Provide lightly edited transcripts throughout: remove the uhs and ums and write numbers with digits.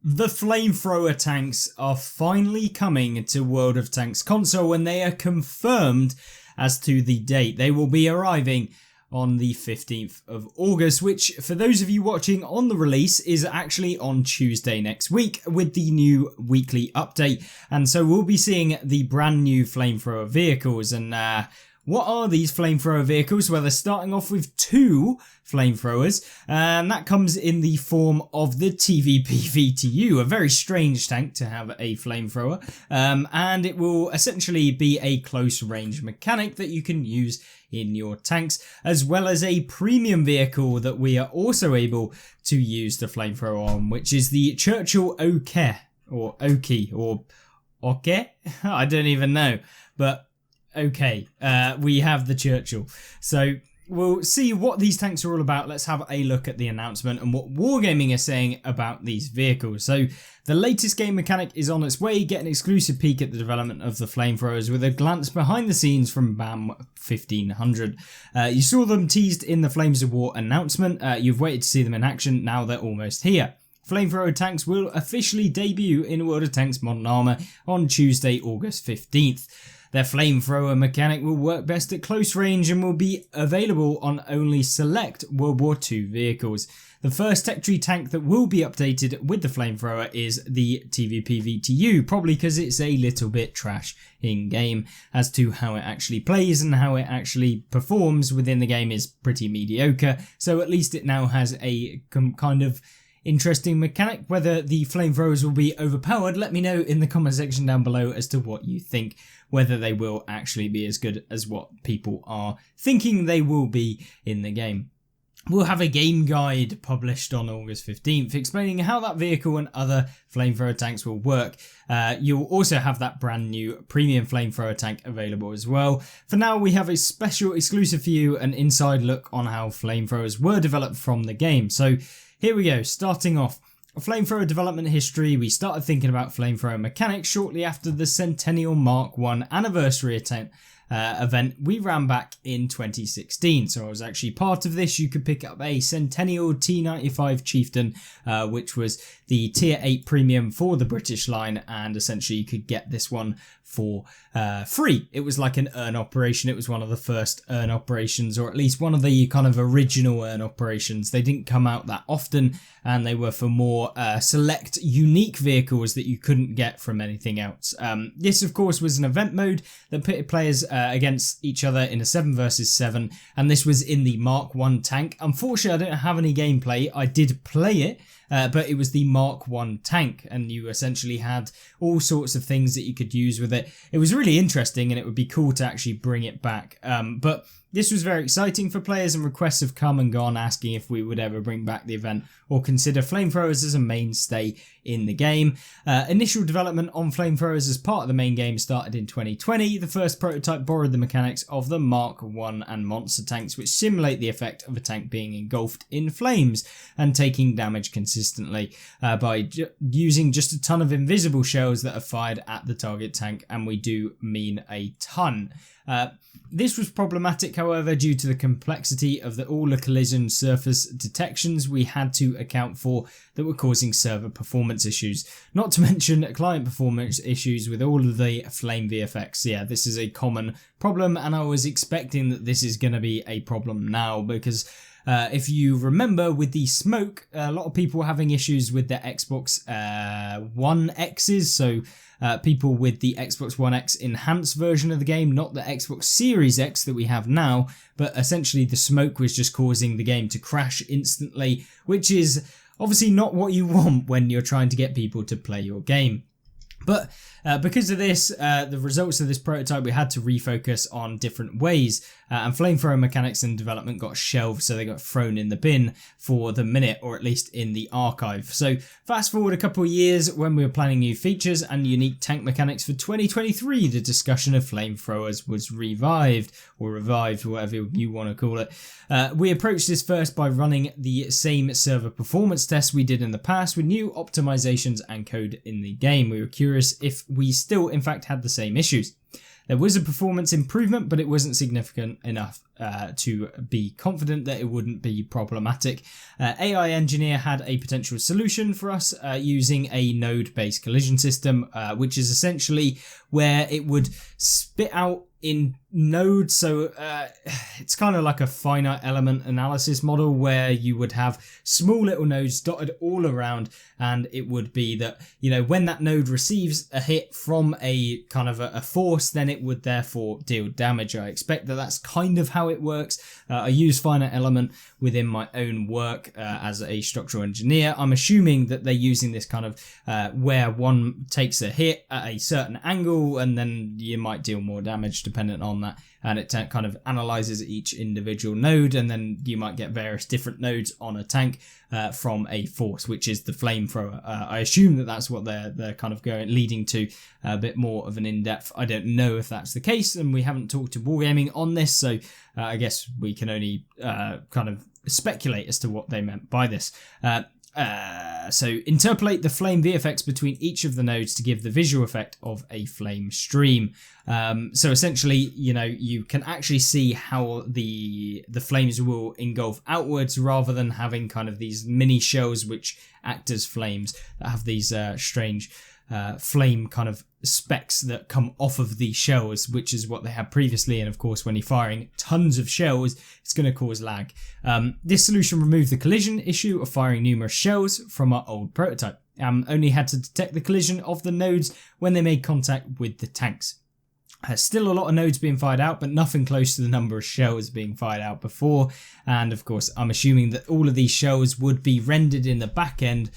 The flamethrower tanks are finally coming to World of Tanks console, and they are confirmed as to the date. They will be arriving on the 15th of August, which for those of you watching on the release is actually on Tuesday next week with the new weekly update. And so we'll be seeing the brand new flamethrower vehicles. And what are these flamethrower vehicles? Well, they're starting off with 2 flamethrowers, and that comes in the form of the TVP-VTU, a very strange tank to have a flamethrower, and it will essentially be a close range mechanic that you can use in your tanks, as well as a premium vehicle that we are also able to use the flamethrower on, which is the Churchill Oke, or Oki, or Oke? I don't even know, but okay, we have the Churchill. So we'll see what these tanks are all about. Let's have a look at the announcement and what Wargaming are saying about these vehicles. So the latest game mechanic is on its way. Get an exclusive peek at the development of the flamethrowers with a glance behind the scenes from BAM 1500. You saw them teased in the Flames of War announcement. You've waited to see them in action. Now they're almost here. Flamethrower tanks will officially debut in World of Tanks Modern Armour on Tuesday, August 15th. Their flamethrower mechanic will work best at close range and will be available on only select World War II vehicles. The first tech tree tank that will be updated with the flamethrower is the TVP-VTU, probably because it's a little bit trash in game as to how it actually plays, and how it actually performs within the game is pretty mediocre. So at least it now has a kind of interesting mechanic. Whether the flamethrowers will be overpowered, let me know in the comment section down below as to what you think, whether they will actually be as good as what people are thinking they will be in the game. We'll have a game guide published on August 15th explaining how that vehicle and other flamethrower tanks will work. You'll also have that brand new premium flamethrower tank available as well. For now, we have a special exclusive for you, an inside look on how flamethrowers were developed from the game. So here we go, starting off. Flamethrower development history. We started thinking about flamethrower mechanics shortly after the Centennial Mark 1 anniversary event we ran back in 2016. So I was actually part of this. You could pick up a Centennial T95 Chieftain, which was the tier 8 premium for the British line, and essentially you could get this one for free. It was like an earn operation. It was one of the first earn operations, or at least one of the kind of original earn operations. They didn't come out that often, and they were for more select unique vehicles that you couldn't get from anything else. This of course was an event mode that pitted players against each other in a 7 versus 7, and this was in the Mark 1 tank. Unfortunately, I don't have any gameplay. I did play it, but it was the Mark 1 tank, and you essentially had all sorts of things that you could use with it. It was really interesting, and it would be cool to actually bring it back. But this was very exciting for players, and requests have come and gone asking if we would ever bring back the event or consider flamethrowers as a mainstay in the game. Initial development on flamethrowers as part of the main game started in 2020. The first prototype borrowed the mechanics of the Mark 1 and monster tanks, which simulate the effect of a tank being engulfed in flames and taking damage consistently by using just a ton of invisible shells that are fired at the target tank, and we do mean a ton. This was problematic, however, due to the complexity of all the collision surface detections we had to account for that were causing server performance issues. Not to mention client performance issues with all of the flame VFX. Yeah, this is a common problem, and I was expecting that this is going to be a problem now, because if you remember with the smoke, a lot of people were having issues with their Xbox One X's, so people with the Xbox One X enhanced version of the game, not the Xbox Series X that we have now, but essentially the smoke was just causing the game to crash instantly, which is obviously not what you want when you're trying to get people to play your game. But because of this, the results of this prototype, we had to refocus on different ways, and flamethrower mechanics and development got shelved, so they got thrown in the bin for the minute, or at least in the archive. So fast forward a couple of years, when we were planning new features and unique tank mechanics for 2023, the discussion of flamethrowers was revived, whatever you want to call it. We approached this first by running the same server performance tests we did in the past with new optimizations and code in the game. We were curious if we still in fact had the same issues. There was a performance improvement, but it wasn't significant enough to be confident that it wouldn't be problematic. AI Engineer had a potential solution for us using a node-based collision system, which is essentially where it would spit out in nodes. So it's kind of like a finite element analysis model where you would have small little nodes dotted all around, and it would be that, you know, when that node receives a hit from a kind of a force, then it would therefore deal damage. I expect that that's kind of how it works. I use finite element within my own work as a structural engineer. I'm assuming that they're using this kind of where one takes a hit at a certain angle and then you might deal more damage dependent on that, and it kind of analyzes each individual node, and then you might get various different nodes on a tank from a force, which is the flamethrower. I assume that that's what they're kind of leading to a bit more of an in-depth. I don't know if that's the case, and we haven't talked to Wargaming on this, so I guess we can only kind of speculate as to what they meant by this. So interpolate the flame VFX between each of the nodes to give the visual effect of a flame stream. So essentially, you know, you can actually see how the flames will engulf outwards rather than having kind of these mini shells which act as flames that have these strange flame kind of specks that come off of the shells, which is what they had previously. And of course, when you're firing tons of shells, it's going to cause lag. This solution removed the collision issue of firing numerous shells from our old prototype. Only had to detect the collision of the nodes when they made contact with the tanks. Still a lot of nodes being fired out, but nothing close to the number of shells being fired out before. And of course, I'm assuming that all of these shells would be rendered in the back end,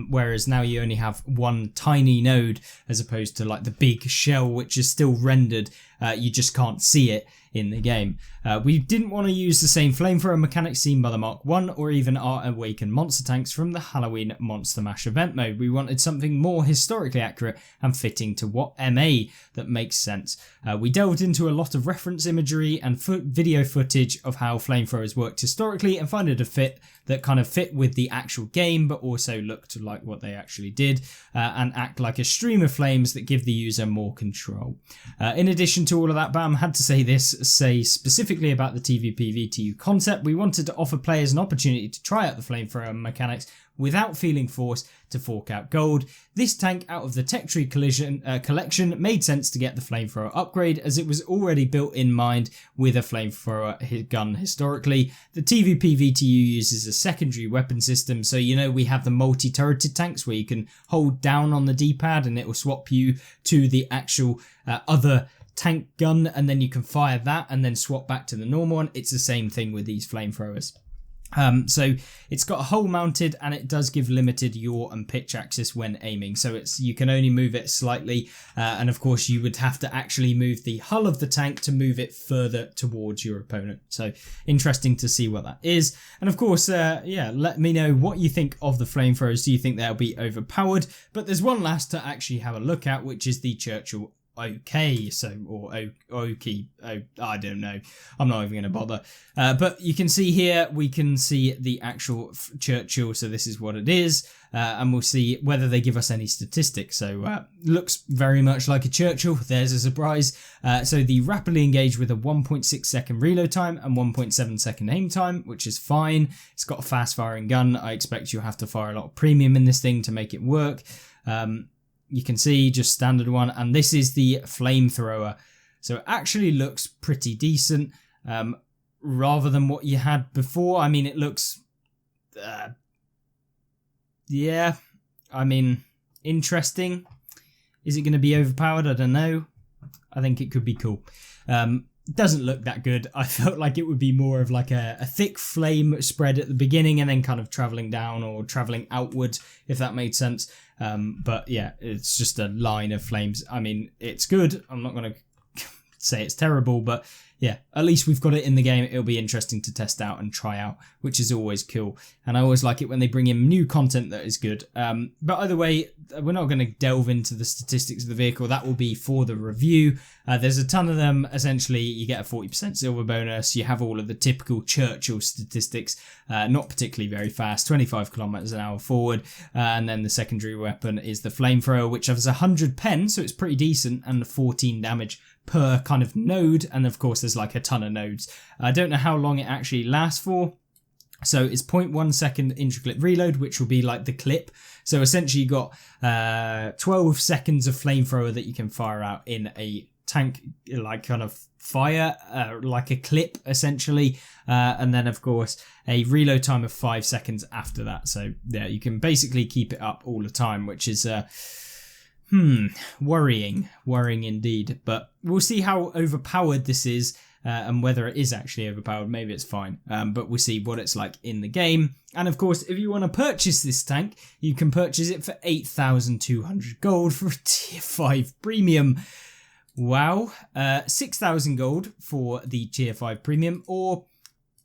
whereas now you only have one tiny node as opposed to like the big shell, which is still rendered. You just can't see it in the game. We didn't want to use the same flamethrower mechanics seen by the Mark I or even our Awakened monster tanks from the Halloween Monster Mash event mode. We wanted something more historically accurate and fitting to what MA that makes sense. We delved into a lot of reference imagery and video footage of how flamethrowers worked historically and found it a fit that kind of fit with the actual game, but also looked like what they actually did and act like a stream of flames that give the user more control. In addition to all of that, Bam had to say specifically about the TVP VTU concept. We wanted to offer players an opportunity to try out the flamethrower mechanics without feeling forced to fork out gold. This tank out of the Tech Tree collection made sense to get the flamethrower upgrade, as it was already built in mind with a flamethrower gun historically. The TVP VTU uses a secondary weapon system, so you know we have the multi-turreted tanks where you can hold down on the D-pad and it will swap you to the actual other tank gun, and then you can fire that and then swap back to the normal one. It's the same thing with these flamethrowers. So it's got a hole mounted, and it does give limited yaw and pitch axis when aiming, so you can only move it slightly, and of course you would have to actually move the hull of the tank to move it further towards your opponent. So interesting to see what that is. And of course, yeah, let me know what you think of the flamethrowers. Do you think they'll be overpowered? But there's one last to actually have a look at, which is the Churchill I don't know, I'm not even going to bother, but you can see here, we can see the actual Churchill, so this is what it is, and we'll see whether they give us any statistics. So looks very much like a Churchill. There's a surprise. So the rapidly engaged with a 1.6 second reload time and 1.7 second aim time, which is fine. It's got a fast firing gun. I expect you'll have to fire a lot of premium in this thing to make it work. You can see just standard one, and this is the flamethrower. So it actually looks pretty decent, rather than what you had before. I mean, it looks, yeah, I mean, interesting. Is it going to be overpowered? I don't know. I think it could be cool. Doesn't look that good. I felt like it would be more of like a thick flame spread at the beginning and then kind of traveling down or traveling outwards, if that made sense. But yeah, it's just a line of flames. I mean, it's good. I'm not going to say it's terrible, but yeah, at least we've got it in the game. It'll be interesting to test out and try out, which is always cool. And I always like it when they bring in new content that is good. But either way, we're not going to delve into the statistics of the vehicle. That will be for the review. There's a ton of them. Essentially, you get a 40% silver bonus. You have all of the typical Churchill statistics, not particularly very fast, 25 kilometers an hour forward. And then the secondary weapon is the flamethrower, which has 100 pen, so it's pretty decent, and 14 damage per kind of node. And of course, there's like a ton of nodes. I don't know how long it actually lasts for. So it's 0.1 second intraclip reload, which will be like the clip. So essentially you got 12 seconds of flamethrower that you can fire out in a tank, like kind of fire, like a clip essentially. And then of course a reload time of 5 seconds after that. So yeah, you can basically keep it up all the time, which is worrying indeed. But we'll see how overpowered this is. And whether it is actually overpowered. Maybe it's fine, but we'll see what it's like in the game. And of course, if you want to purchase this tank, you can purchase it for 8,200 gold for a tier 5 premium. Wow. 6,000 gold for the tier 5 premium, or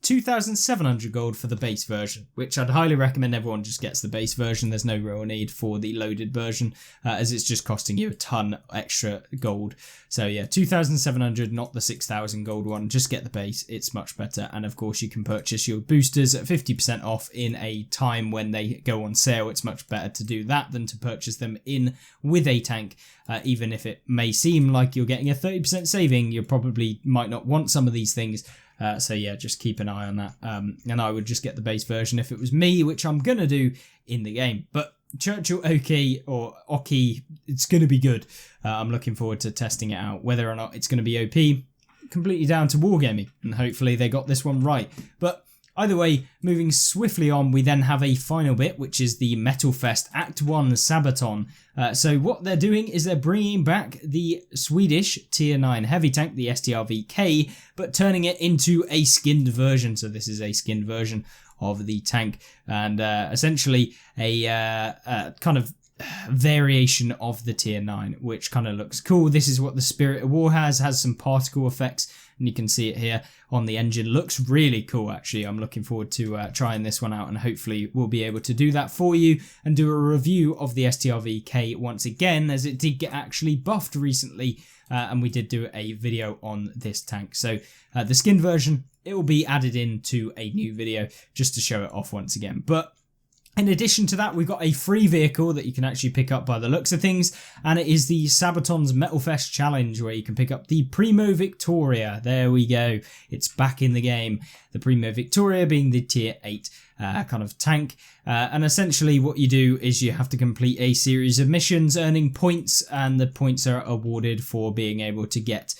2,700 gold for the base version, which I'd highly recommend everyone just gets the base version. There's no real need for the loaded version, as it's just costing you a ton extra gold. So yeah, 2,700, not the 6,000 gold one. Just get the base. It's much better. And of course, you can purchase your boosters at 50% off in a time when they go on sale. It's much better to do that than to purchase them in with a tank. Even if it may seem like you're getting a 30% saving, you probably might not want some of these things. So yeah, just keep an eye on that. And I would just get the base version if it was me, which I'm going to do in the game. But Churchill OK or Oki, it's going to be good. I'm looking forward to testing it out. Whether or not it's going to be OP, completely down to Wargaming. And hopefully they got this one right. But either way, moving swiftly on, we then have a final bit, which is the Metal Fest Act 1 Sabaton. So what they're doing is they're bringing back the Swedish Tier 9 heavy tank, the STRV-K, but turning it into a skinned version. So this is a skinned version of the tank, and essentially a kind of variation of the Tier 9, which kind of looks cool. This is what the Spirit of War has some particle effects, and you can see it here on the engine. Looks really cool, actually. I'm looking forward to trying this one out, and hopefully we'll be able to do that for you and do a review of the STRV-K once again, as it did get actually buffed recently, and we did do a video on this tank. So the skin version, it will be added into a new video just to show it off once again. But in addition to that, we've got a free vehicle that you can actually pick up by the looks of things, and it is the Sabaton's Metal Fest Challenge, where you can pick up the Primo Victoria. There we go. It's back in the game. The Primo Victoria being the Tier 8 kind of tank. And essentially what you do is you have to complete a series of missions earning points, and the points are awarded for being able to get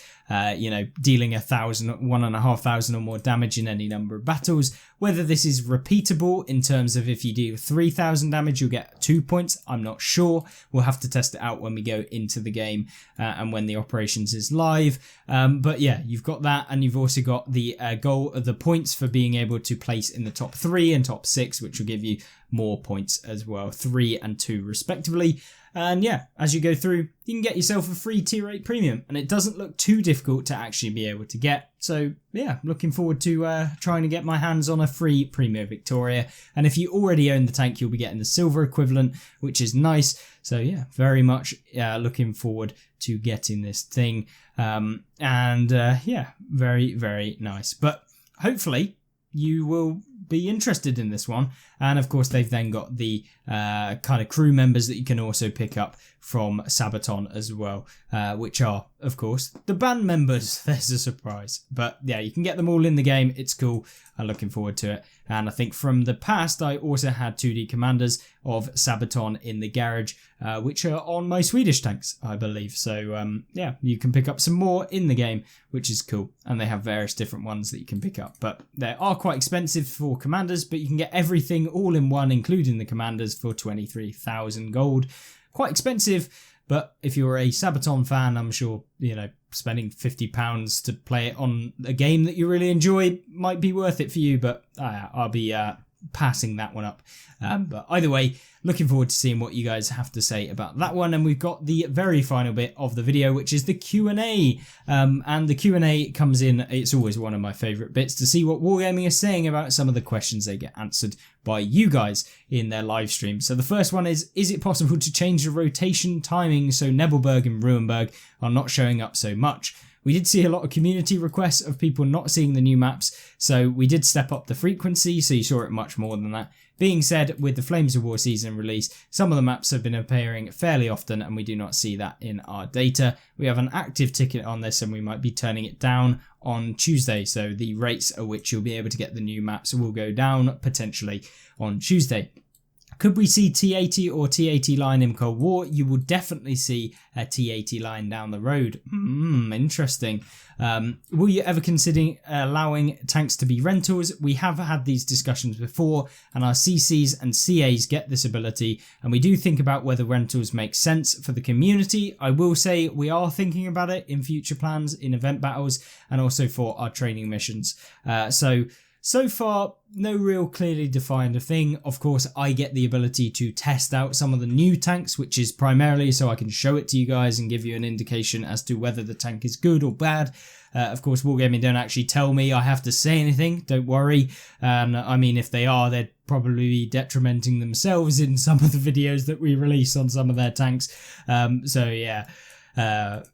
dealing 1,500 or more damage in any number of battles. Whether this is repeatable in terms of if you do 3,000 damage, you'll get 2 points. I'm not sure. We'll have to test it out when we go into the game and when the operations is live. But yeah, you've got that, and you've also got the goal of the points for being able to place in the top 3 and top 6, which will give you more points as well, 3 and 2 respectively. And yeah, as you go through, you can get yourself a free Tier 8 Premium, and it doesn't look too difficult to actually be able to get. So yeah, looking forward to trying to get my hands on a free Primo Victoria. And if you already own the tank, you'll be getting the silver equivalent, which is nice. So yeah, very much looking forward to getting this thing. Yeah, very, very nice. But hopefully you will be interested in this one. And of course, they've then got the kind of crew members that you can also pick up from Sabaton as well, which are, of course, the band members. There's a surprise. But yeah, you can get them all in the game. It's cool. I'm looking forward to it. And I think from the past, I also had 2D commanders of Sabaton in the garage, which are on my Swedish tanks, I believe. So yeah, you can pick up some more in the game, which is cool. And they have various different ones that you can pick up. But they are quite expensive for commanders, but you can get everything all in one, including the commanders, for 23,000 gold. Quite expensive, but if you're a Sabaton fan, I'm sure, spending £50 to play it on a game that you really enjoy might be worth it for you. But I'll be passing that one up. But either way, looking forward to seeing what you guys have to say about that one. And we've got the very final bit of the video, which is the Q&A. And the Q&A comes in, it's always one of my favourite bits to see what Wargaming is saying about some of the questions they get answered by you guys in their live stream. So the first one is it possible to change the rotation timing so Nebelberg and Ruinberg are not showing up so much? We did see a lot of community requests of people not seeing the new maps, so we did step up the frequency, so you saw it much more than that. Being said, with the Flames of War season release, some of the maps have been appearing fairly often and we do not see that in our data. We have an active ticket on this and we might be turning it down on Tuesday, so the rates at which you'll be able to get the new maps will go down potentially on Tuesday. Could we see T80 or T80 line in Cold War? You will definitely see a T80 line down the road. Interesting. Will you ever consider allowing tanks to be rentals? We have had these discussions before, and our CCs and CAs get this ability, and we do think about whether rentals make sense for the community. I will say we are thinking about it in future plans, in event battles, and also for our training missions. So far, no real clearly defined thing. Of course, I get the ability to test out some of the new tanks, which is primarily so I can show it to you guys and give you an indication as to whether the tank is good or bad. Of course, Wargaming don't actually tell me I have to say anything, don't worry. And I mean, if they are, they'd probably be detrimenting themselves in some of the videos that we release on some of their tanks. So yeah. I'm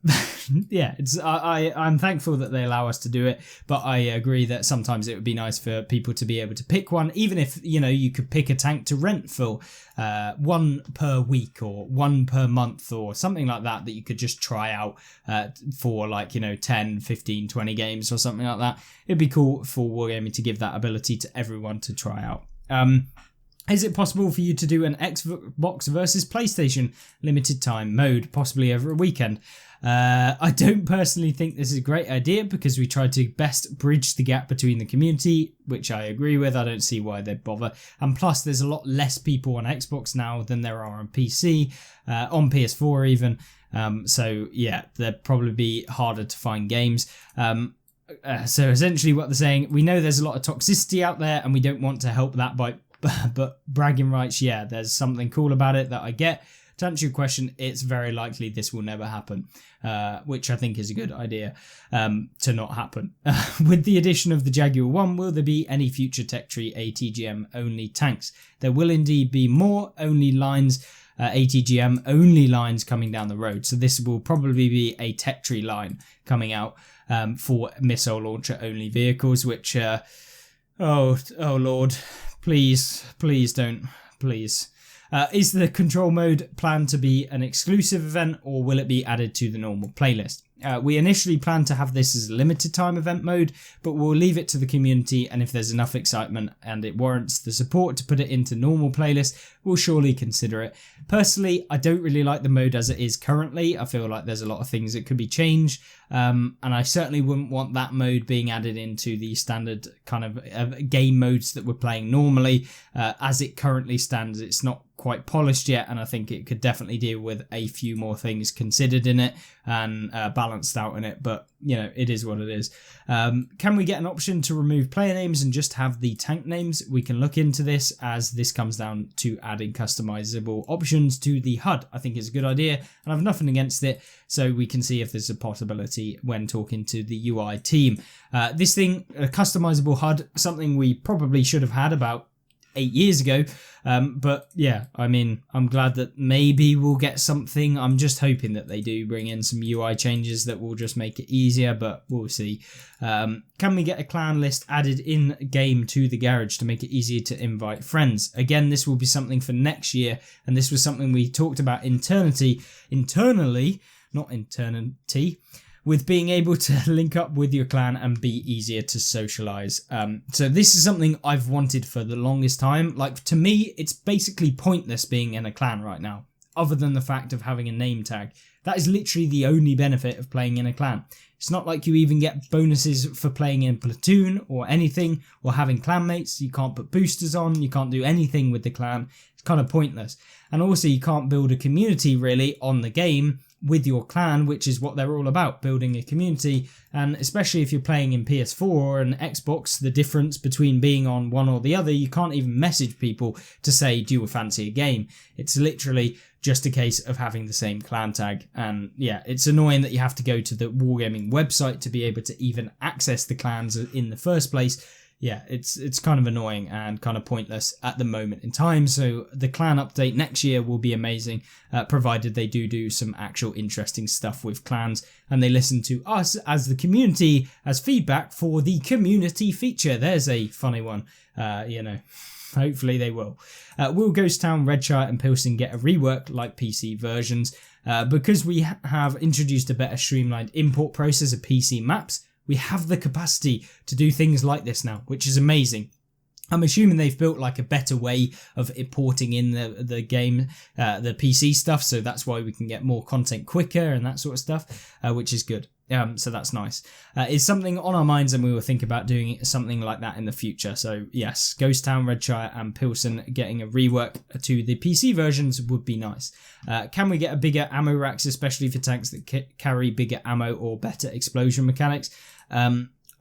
thankful that they allow us to do it, but I agree that sometimes it would be nice for people to be able to pick one, even if, you know, you could pick a tank to rent for one per week or one per month or something like that you could just try out for, like, you know, 10, 15, 20 games or something like that. It'd be cool for Wargaming to give that ability to everyone to try out. Is it possible for you to do an Xbox versus PlayStation limited time mode, possibly over a weekend? I don't personally think this is a great idea because we try to best bridge the gap between the community, which I agree with. I don't see why they'd bother. And plus, there's a lot less people on Xbox now than there are on PC, on PS4 even. So yeah, there'd probably be harder to find games. So essentially what they're saying, we know there's a lot of toxicity out there and we don't want to help that but bragging rights, yeah, there's something cool about it that I get. To answer your question, it's very likely this will never happen, which I think is a good idea to not happen. With the addition of the Jaguar 1, will there be any future Tech Tree ATGM only tanks? There will indeed be more only lines, ATGM only lines coming down the road. So this will probably be a Tech Tree line coming out for missile launcher only vehicles, which, oh Lord. Please don't, please. Is the control mode planned to be an exclusive event or will it be added to the normal playlist? We initially planned to have this as a limited time event mode, but we'll leave it to the community, and if there's enough excitement and it warrants the support to put it into normal playlist, we'll surely consider it. Personally, I don't really like the mode as it is currently. I feel like there's a lot of things that could be changed, and I certainly wouldn't want that mode being added into the standard kind of game modes that we're playing normally. As it currently stands, it's not quite polished yet, and I think it could definitely deal with a few more things considered in it and balanced out in it, but you know, it is what it is. Can we get an option to remove player names and just have the tank names? We can look into this, as this comes down to adding customizable options to the HUD. I think it's a good idea and I've nothing against it, so we can see if there's a possibility when talking to the UI team. This thing, a customizable HUD, something we probably should have had about 8 years ago, but yeah, I mean, I'm glad that maybe we'll get something. I'm just hoping that they do bring in some UI changes that will just make it easier, but we'll see. Can we get a clan list added in game to the garage to make it easier to invite friends? Again, this will be something for next year, and this was something we talked about internally, not eternity, with being able to link up with your clan and be easier to socialize. So this is something I've wanted for the longest time. Like, to me, it's basically pointless being in a clan right now, other than the fact of having a name tag. That is literally the only benefit of playing in a clan. It's not like you even get bonuses for playing in platoon or anything, or having clanmates. You can't put boosters on, you can't do anything with the clan. It's kind of pointless. And also you can't build a community really on the game with your clan, which is what they're all about, building a community. And especially if you're playing in PS4 or an Xbox, the difference between being on one or the other, you can't even message people to say, do you fancy a game? It's literally just a case of having the same clan tag. And yeah, it's annoying that you have to go to the Wargaming website to be able to even access the clans in the first place. Yeah, it's kind of annoying and kind of pointless at the moment in time. So the clan update next year will be amazing, provided they do some actual interesting stuff with clans and they listen to us as the community as feedback for the community feature. There's a funny one, hopefully they will. Will Ghost Town, Redshire and Pilsen get a rework like PC versions? Because we have introduced a better streamlined import process of PC maps, we have the capacity to do things like this now, which is amazing. I'm assuming they've built like a better way of importing in the game, the PC stuff, so that's why we can get more content quicker and that sort of stuff, which is good. So that's nice. It's something on our minds and we will think about doing something like that in the future. So yes, Ghost Town, Redshire and Pilsen getting a rework to the PC versions would be nice. Can we get a bigger ammo racks, especially for tanks that carry bigger ammo or better explosion mechanics?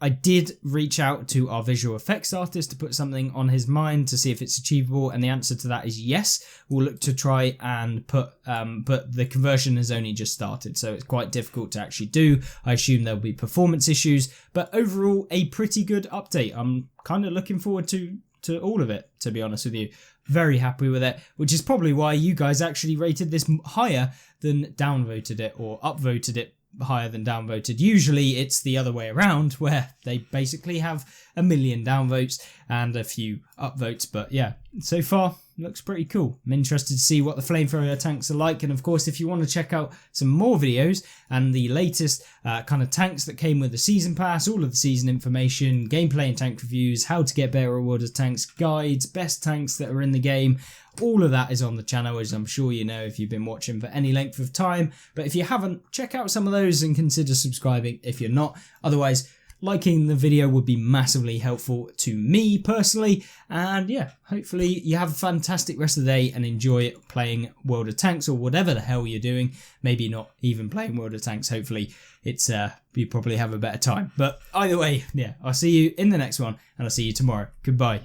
I did reach out to our visual effects artist to put something on his mind to see if it's achievable, and the answer to that is yes. We'll look to try and put, but the conversion has only just started, so it's quite difficult to actually do. I assume there'll be performance issues, but overall a pretty good update. I'm kind of looking forward to all of it, to be honest with you. Very happy with it, which is probably why you guys actually rated this higher than downvoted it, or upvoted it higher than downvoted. Usually it's the other way around, where they basically have 1 million downvotes and a few upvotes. But yeah, so far looks pretty cool. I'm interested to see what the flamethrower tanks are like, and of course if you want to check out some more videos and the latest kind of tanks that came with the season pass, all of the season information, gameplay and tank reviews, how to get better rewards tanks, guides, best tanks that are in the game, all of that is on the channel, as I'm sure you know if you've been watching for any length of time. But if you haven't, check out some of those and consider subscribing if you're not. Otherwise, liking the video would be massively helpful to me personally. And yeah, hopefully you have a fantastic rest of the day and enjoy playing World of Tanks or whatever the hell you're doing. Maybe not even playing World of Tanks. Hopefully it's you probably have a better time. But either way, yeah, I'll see you in the next one and I'll see you tomorrow. Goodbye.